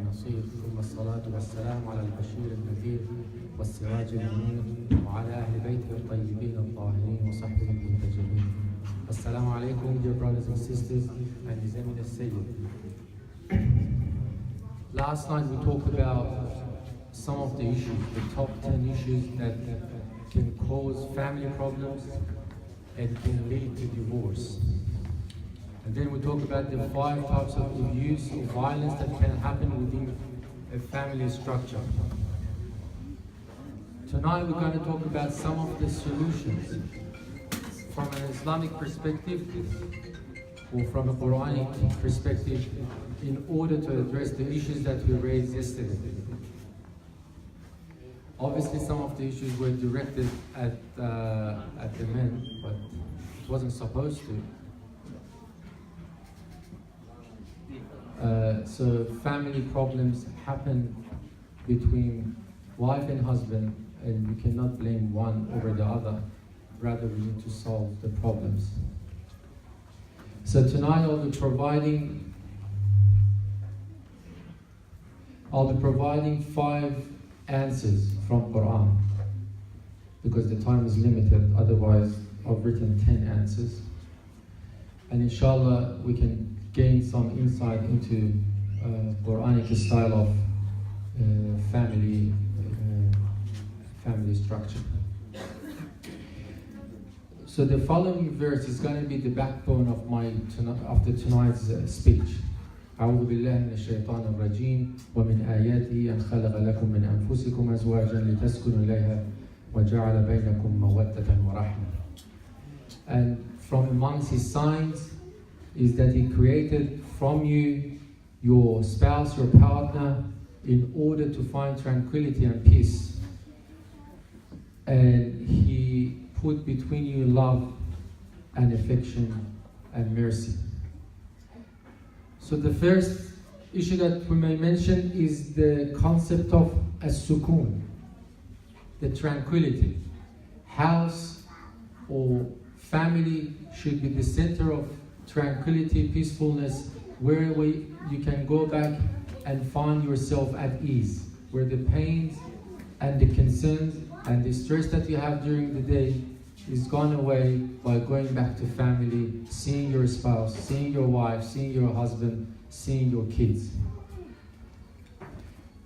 نصير ثم الصلاة والسلام على البشير النذير والسراج المنير وعلى أهل بيته الطيبين الطاهرين وصحبه المنتجبين. Assalamu alaikum, dear brothers and sisters, and His Eminence Sayyid. Last night we talked about some of the issues, the top 10 issues that can cause family problems and can lead to divorce. And then we talk about the 5 types of abuse or violence that can happen within a family structure. Tonight we're going to talk about some of the solutions from an Islamic perspective or from a Quranic perspective in order to address the issues that we raised yesterday. Obviously some of the issues were directed at the men, but it wasn't supposed to. So family problems happen between wife and husband, and we cannot blame one over the other. Rather, we need to solve the problems. So tonight I'll be providing 5 answers from Quran, because the time is limited. Otherwise, I've written 10 answers, and inshallah we can gain some insight into Quranic style of family structure. So the following verse is going to be the backbone of tonight's speech. أعوذ بالله من الشيطان الرجيم ومن آياته أن خلق لكم من أنفسكم أزواجا لتسكنوا إليها وجعل بينكم مودة ورحمة. And from amongst His signs is that He created from you your spouse, your partner, in order to find tranquility and peace. And He put between you love and affection and mercy. So the first issue that we may mention is the concept of as-sukun, the tranquility. House or family should be the center of tranquility, peacefulness, where you can go back and find yourself at ease, where the pains and the concerns and the stress that you have during the day is gone away by going back to family, seeing your spouse, seeing your wife, seeing your husband, seeing your kids.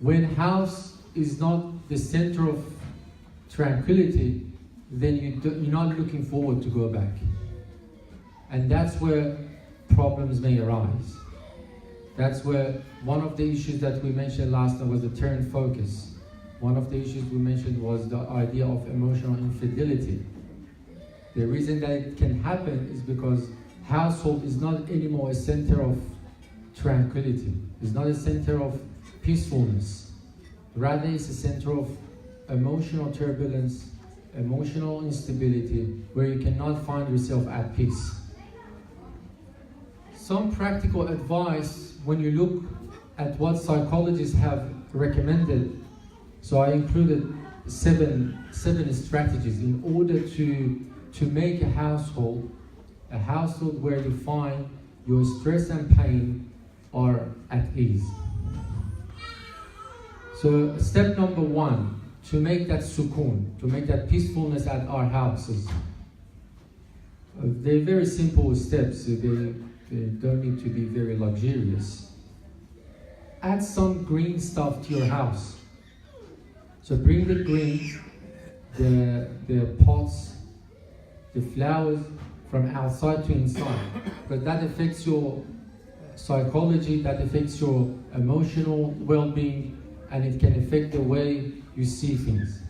When house is not the center of tranquility, then you're not looking forward to go back. And that's where problems may arise. That's where one of the issues that we mentioned last night was the turn focus. One of the issues we mentioned was the idea of emotional infidelity. The reason that it can happen is because household is not anymore a center of tranquility. It's not a center of peacefulness. Rather, it's a center of emotional turbulence, emotional instability, where you cannot find yourself at peace. Some practical advice when you look at what psychologists have recommended. So I included seven strategies in order to make a household where you find your stress and pain are at ease. So step number 1, to make that sukun, to make that peacefulness at our houses. They're very simple steps. They don't need to be very luxurious. Add some green stuff to your house. So bring the greens, the pots, the flowers from outside to inside, because that affects your psychology, that affects your emotional well-being, and it can affect the way you see things.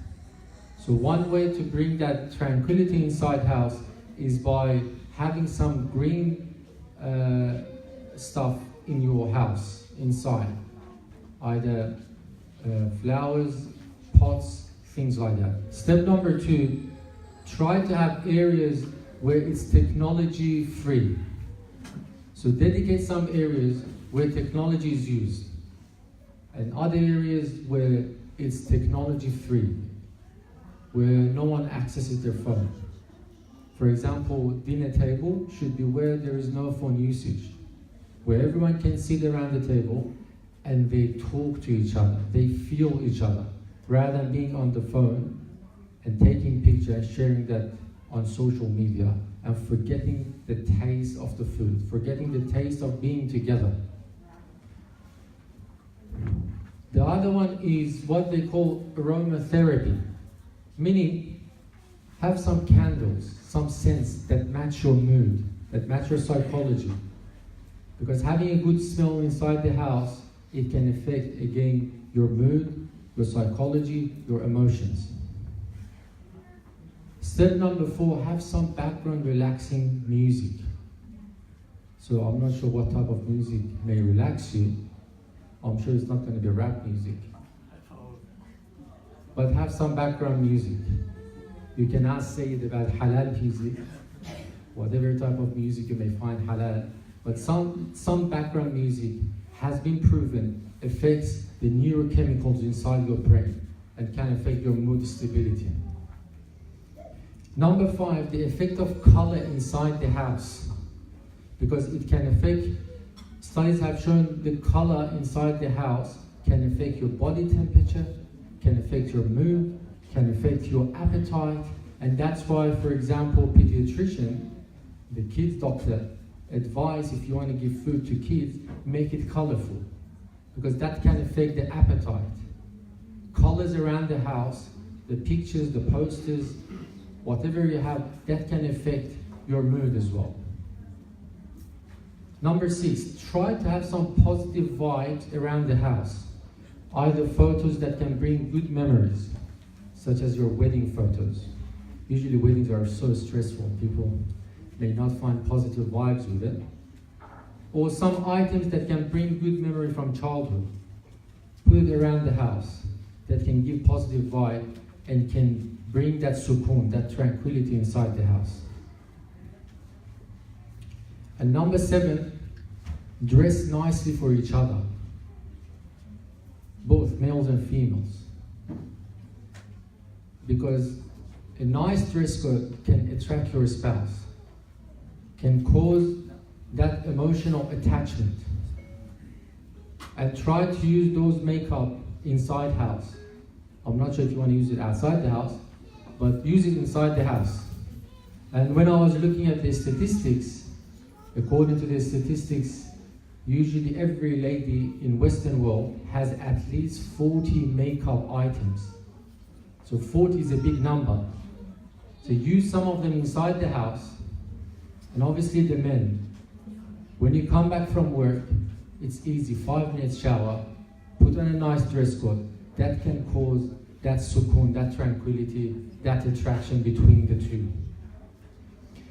So one way to bring that tranquility inside house is by having some green stuff in your house inside, either flowers, pots, things like that. Step number 2, try to have areas where it's technology free. So dedicate some areas where technology is used, and other areas where it's technology free, where no one accesses their phone. For example, dinner table should be where there is no phone usage, where everyone can sit around the table and they talk to each other, they feel each other, rather than being on the phone and taking pictures and sharing that on social media and forgetting the taste of the food, forgetting the taste of being together. The other one is what they call aromatherapy, meaning have some candles, some scents that match your mood, that match your psychology. Because having a good smell inside the house, it can affect, again, your mood, your psychology, your emotions. Step number 4, have some background relaxing music. So I'm not sure what type of music may relax you. I'm sure it's not going to be rap music. But have some background music. You can ask Sayyid about halal music, whatever type of music you may find halal. But some background music has been proven affects the neurochemicals inside your brain and can affect your mood stability. Number 5, the effect of color inside the house. Because it can affect, studies have shown the color inside the house can affect your body temperature, can affect your mood, can affect your appetite, and that's why, for example, pediatrician, the kids doctor, advise if you want to give food to kids, make it colorful, because that can affect the appetite. Colors around the house, the pictures, the posters, whatever you have, that can affect your mood as well. Number 6, try to have some positive vibes around the house. Either photos that can bring good memories, such as your wedding photos. Usually weddings are so stressful, people may not find positive vibes with it. Or some items that can bring good memory from childhood. Put it around the house that can give positive vibe and can bring that sukoon, that tranquility inside the house. And number 7, dress nicely for each other, both males and females. Because a nice dress code can attract your spouse, can cause that emotional attachment. And try to use those makeup inside house. I'm not sure if you want to use it outside the house, but use it inside the house. And when I was looking at the statistics, according to the statistics, usually every lady in Western world has at least 40 makeup items. So 40 is a big number. So use some of them inside the house. And obviously the men, when you come back from work, it's easy, 5 minutes shower, put on a nice dress code. That can cause that sukoon, that tranquility, that attraction between the two.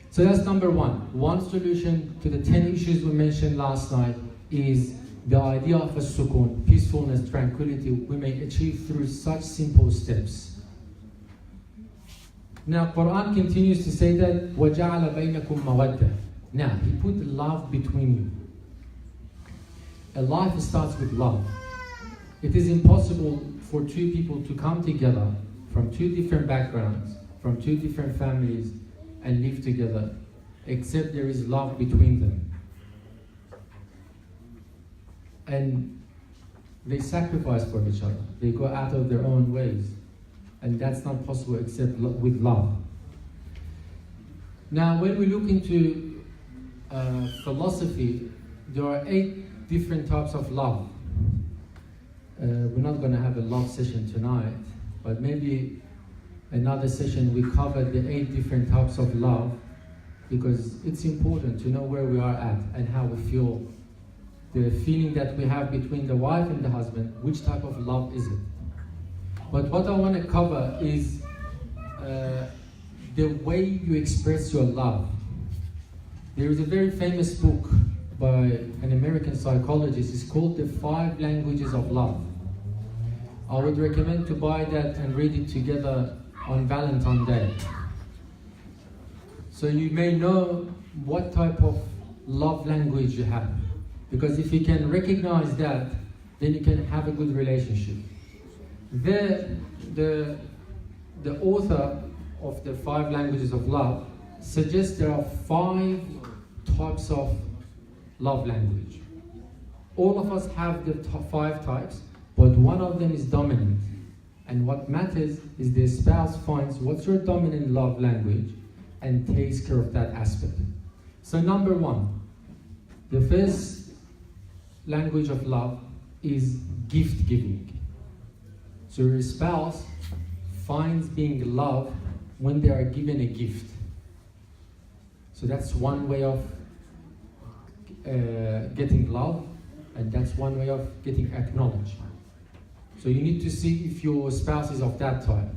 So that's number 1. One solution to the 10 issues we mentioned last night is the idea of a sukoon, peacefulness, tranquility, we may achieve through such simple steps. Now, Quran continues to say that وَجَعَلَ بَيْنَكُمْ مَوَدَّةً. Now, He put love between you. A life starts with love. It is impossible for 2 people to come together from 2 different backgrounds, from 2 different families, and live together, except there is love between them. And they sacrifice for each other. They go out of their own ways. And that's not possible except with love. Now, when we look into philosophy, there are 8 different types of love. We're not going to have a love session tonight, but maybe another session we cover the 8 different types of love, because it's important to know where we are at and how we feel. The feeling that we have between the wife and the husband, which type of love is it? But what I want to cover is the way you express your love. There is a very famous book by an American psychologist. It's called The 5 Languages of Love. I would recommend to buy that and read it together on Valentine's Day. So you may know what type of love language you have. Because if you can recognize that, then you can have a good relationship. The author of the 5 languages of love suggests there are 5 types of love language. All of us have the five types, but one of them is dominant. And what matters is the spouse finds what's your dominant love language and takes care of that aspect. So number one, the first language of love is gift giving. So your spouse finds being loved when they are given a gift. So that's one way of getting love, and that's one way of getting acknowledged. So you need to see if your spouse is of that type.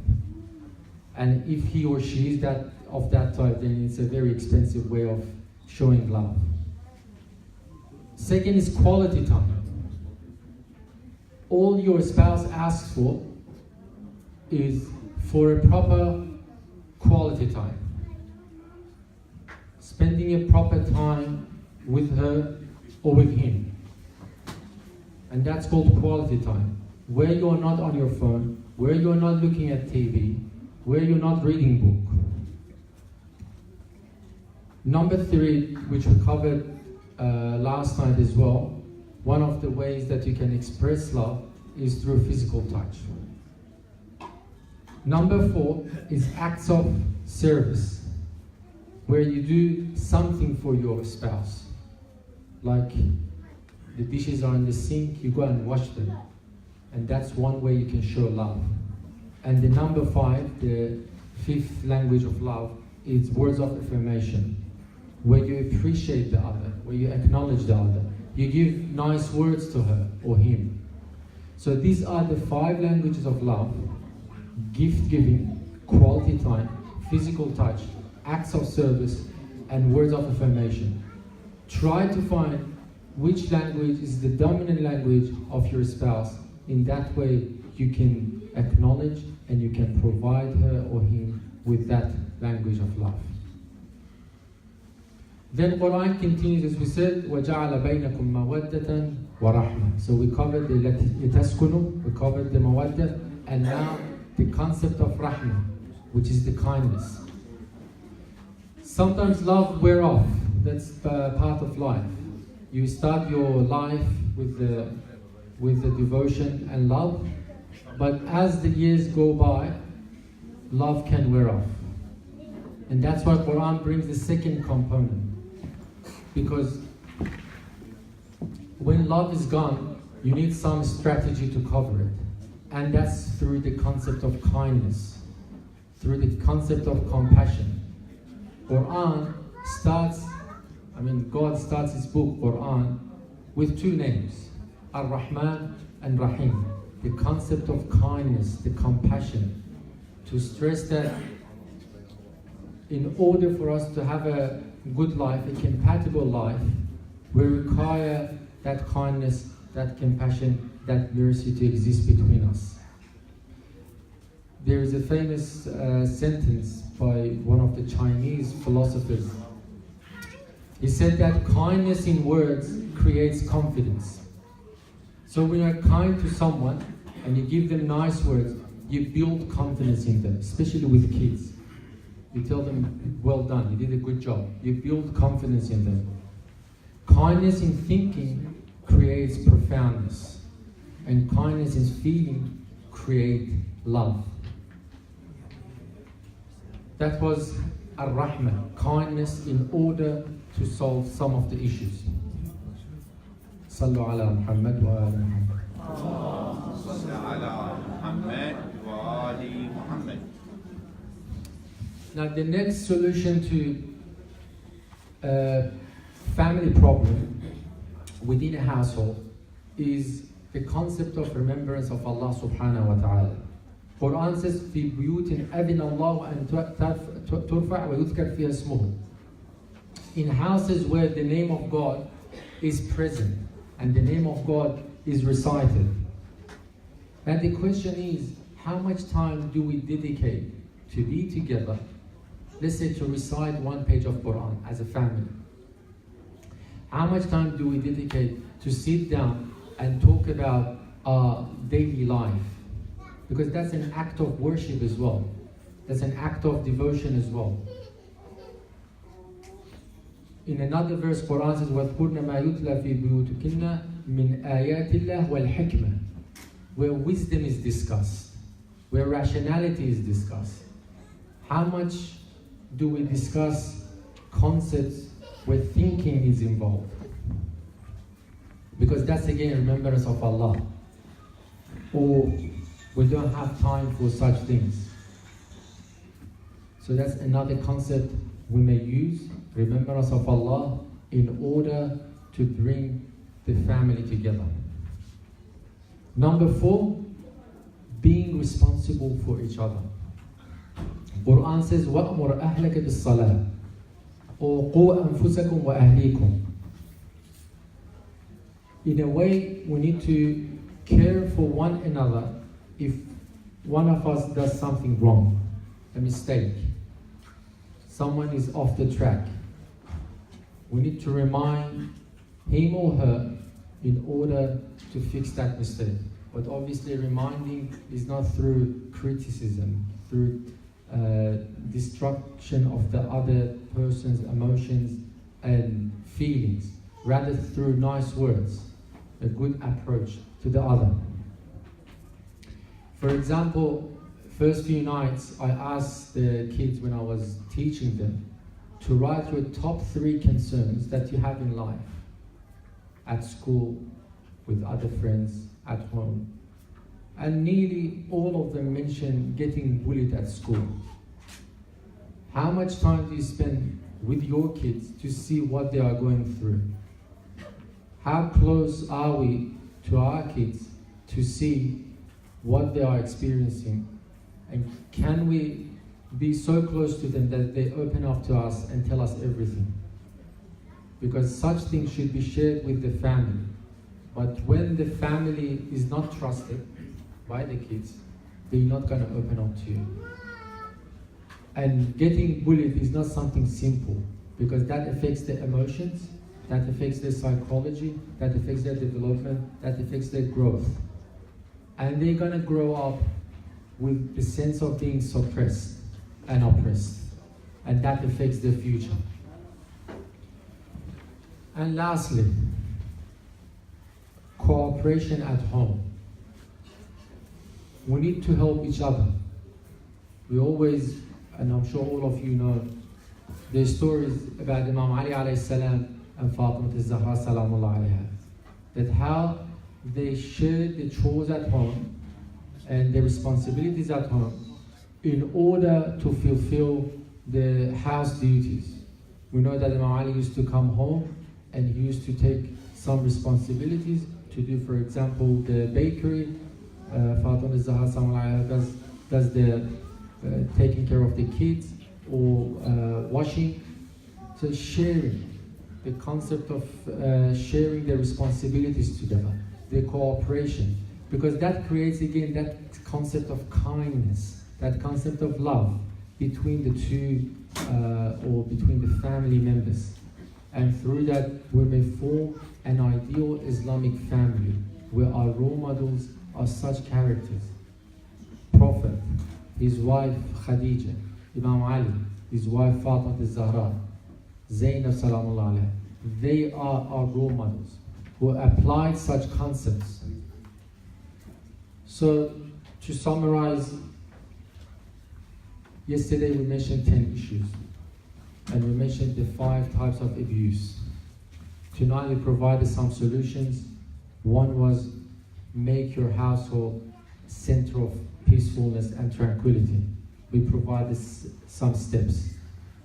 And if he or she is of that type, then it's a very expensive way of showing love. Second is quality time. All your spouse asks for is for a proper quality time. Spending a proper time with her or with him. And that's called quality time. Where you're not on your phone, where you're not looking at TV, where you're not reading book. Number three, which we covered last night as well, one of the ways that you can express love is through physical touch. Number four is acts of service, where you do something for your spouse. Like the dishes are in the sink, you go and wash them. And that's one way you can show love. And the number five, the fifth language of love, is words of affirmation, where you appreciate the other, where you acknowledge the other. You give nice words to her or him. So these are the five languages of love: gift giving, quality time, physical touch, acts of service, and words of affirmation. Try to find which language is the dominant language of your spouse. In that way, you can acknowledge and you can provide her or him with that language of love. Then Quran continues, as we said, وَجَعَلَ بَيْنَكُمْ مَوَدَّةً وَرَحْمَةً. So we covered the لِتَسْكُنُوا, we covered the mawaddah, and now the concept of rahmah, which is the kindness. Sometimes love wears off. That's part of life. You start your life with the devotion and love, but as the years go by, love can wear off. And that's why Quran brings the second component. Because when love is gone, you need some strategy to cover it. And that's through the concept of kindness, through the concept of compassion. God starts his book, Quran, with two names, Ar-Rahman and Rahim. The concept of kindness, the compassion, to stress that in order for us to have a good life, a compatible life, we require that kindness, that compassion, that mercy to exist between us. There is a famous sentence by one of the Chinese philosophers. He said that kindness in words creates confidence. So when you're kind to someone and you give them nice words, you build confidence in them, especially with kids. You tell them, well done, you did a good job. You build confidence in them. Kindness in thinking creates profoundness. And kindness in feeling creates love. That was Ar-Rahmah, kindness in order to solve some of the issues. Sallu ala Muhammad wa ala Muhammad. Sallu ala Muhammad wa ali Muhammad. Now the next solution to a family problem within a household is the concept of remembrance of Allah subhanahu wa ta'ala. Quran says, في بيوت أذن الله أن ترفع ويذكر فيها اسمه. In houses where the name of God is present and the name of God is recited. And the question is, how much time do we dedicate to be together, let's say to recite one page of Quran as a family? How much time do we dedicate to sit down and talk about our daily life? Because that's an act of worship as well. That's an act of devotion as well. In another verse, Quran says, وَاذْكُرْنَ مَا يُتْلَى فِي بُيُوتِكُنَّ من آيات الله والحكمة, where wisdom is discussed, where rationality is discussed. How much do we discuss concepts where thinking is involved? Because that's again remembrance of Allah. Or we don't have time for such things. So that's another concept we may use, remembrance of Allah, in order to bring the family together. Number 4, being responsible for each other. Quran says, وَأْمُرْ أَهْلَكَ بِالصَّلَاةِ or قُوا أَنفُسَكُمْ وَأَهْلِيكُمْ. In a way, we need to care for one another if one of us does something wrong, a mistake. Someone is off the track. We need to remind him or her in order to fix that mistake. But obviously reminding is not through criticism, through destruction of the other person's emotions and feelings, rather through nice words, a good approach to the other. For example, first few nights I asked the kids when I was teaching them to write your top 3 concerns that you have in life, at school, with other friends, at home. And nearly all of them mentioned getting bullied at school. How much time do you spend with your kids to see what they are going through? How close are we to our kids to see what they are experiencing? And can we be so close to them that they open up to us and tell us everything? Because such things should be shared with the family. But when the family is not trusted by the kids, they're not going to open up to you. And getting bullied is not something simple, because that affects their emotions, that affects their psychology, that affects their development, that affects their growth. And they're going to grow up with the sense of being suppressed and oppressed. And that affects their future. And lastly, cooperation at home. We need to help each other. We always, and I'm sure all of you know, the stories about Imam Ali alayhi salam and Fatima al-Zahra salamullah alayha, that how they shared the chores at home and the responsibilities at home in order to fulfill the house duties. We know that Imam Ali used to come home and he used to take some responsibilities to do, for example, the bakery. Fatima al-Zahra salamullah alayha does the taking care of the kids or washing. So sharing, the concept of sharing the responsibilities together, the cooperation, because that creates again that concept of kindness, that concept of love between the two or between the family members. And through that we may form an ideal Islamic family where our role models are such characters. Prophet, his wife Khadija, Imam Ali, his wife Fatima al-Zahra, Zainab salamullah alayha. They are our role models who applied such concepts. So to summarize, yesterday we mentioned 10 issues and we mentioned the 5 types of abuse. Tonight we provided some solutions. One was make your household a center of peacefulness and tranquility. We provided some steps.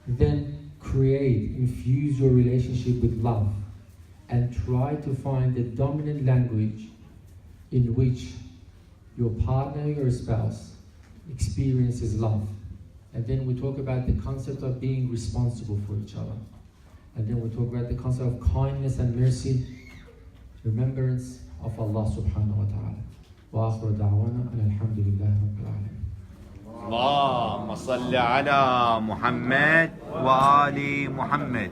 Then infuse your relationship with love and try to find the dominant language in which your partner, your spouse, experiences love. And then we talk about the concept of being responsible for each other. And then we talk about the concept of kindness and mercy, remembrance of Allah subhanahu wa ta'ala. وآخر دعوانا أن الحمد لله رب العالمين. اللهم صل على محمد وآل محمد.